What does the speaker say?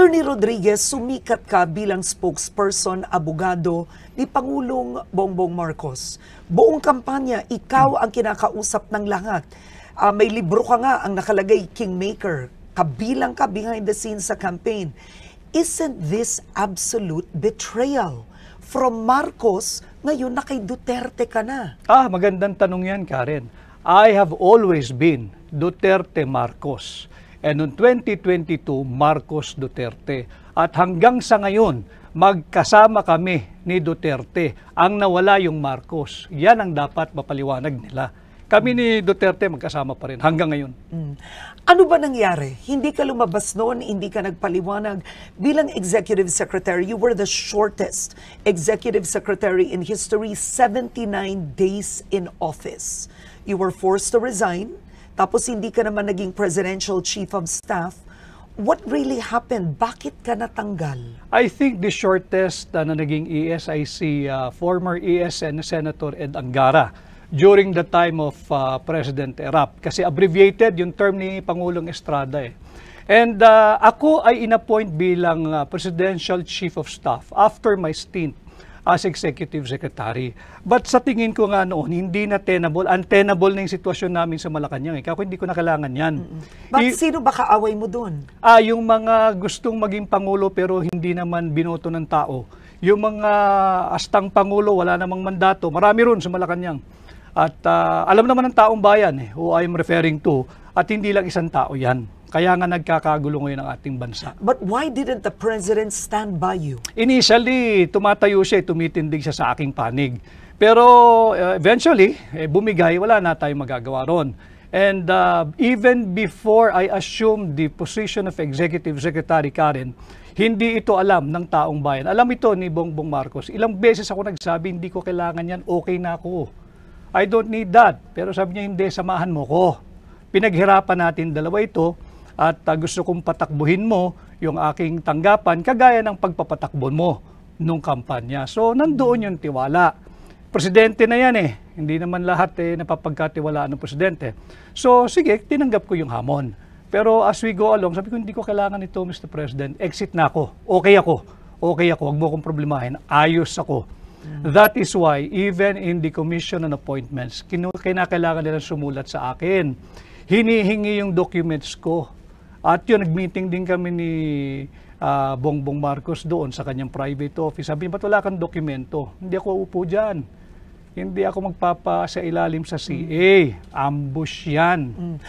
Attorney Rodriguez, sumikat ka bilang spokesperson, abogado ni Pangulong Bongbong Marcos. Buong kampanya, ikaw ang kinakausap ng lahat. May libro ka nga ang nakalagay, Kingmaker. Kabilang ka behind the scenes sa campaign. Isn't this absolute betrayal? From Marcos, ngayon na kay Duterte ka na. Magandang tanong yan, Karen. I have always been Duterte Marcos. And noong 2022, Marcos Duterte. At hanggang sa ngayon, magkasama kami ni Duterte. Ang nawala yung Marcos. Yan ang dapat mapaliwanag nila. Kami ni Duterte magkasama pa rin hanggang ngayon. Ano ba nangyari? Hindi ka lumabas noon, hindi ka nagpaliwanag. Bilang Executive Secretary, you were the shortest Executive Secretary in history, 79 days in office. You were forced to resign. Tapos hindi ka naman naging Presidential Chief of Staff. What really happened? Bakit ka natanggal? I think the shortest na naging ESIC, former ESN Senator Ed Angara during the time of President Erap. Kasi abbreviated yung term ni Pangulong Estrada eh. And ako ay inappoint bilang Presidential Chief of Staff after my stint as Executive Secretary. But sa tingin ko nga noon, hindi na untenable na yung sitwasyon namin sa Malacanang. Kaya hindi ko na kailangan yan. Bakit sino ba kaaway mo doon? Yung mga gustong maging Pangulo pero hindi naman binoto ng tao. Yung mga astang Pangulo, wala namang mandato. Marami ron sa Malacanang. At alam naman ng taong bayan who I'm referring to, at hindi lang isang tao yan. Kaya nga nagkakagulo ngayon ang ating bansa. But why didn't the President stand by you? Initially, tumatayo siya, tumitindig siya sa aking panig. Pero eventually, bumigay, wala na tayong magagawa ron. And even before I assumed the position of Executive Secretary, Karen, hindi ito alam ng taong bayan. Alam ito ni Bongbong Marcos. Ilang beses ako nagsabi, hindi ko kailangan yan, okay na ako. I don't need that. Pero sabi niya, hindi, samahan mo ko. Pinaghirapan natin dalawa ito. At gusto kong patakbuhin mo yung aking tanggapan kagaya ng pagpapatakbo mo nung kampanya. So, nandoon yung tiwala. Presidente na yan Hindi naman lahat napapagkatiwalaan ng presidente. So, sige, tinanggap ko yung hamon. Pero as we go along, sabi ko, hindi ko kailangan ito, Mr. President. Exit na ako. Okay ako. Okay ako. Huwag mo akong problemahin. Ayos ako. That is why, even in the commission on appointments, kinakailangan nila sumulat sa akin. Hinihingi yung documents ko. At yun, nag-meeting din kami ni Bongbong Marcos doon sa kanyang private office. Sabi niya, ba't wala kang dokumento? Hindi ako upo dyan. Hindi ako magpapa sa ilalim sa CA. Ambush yan.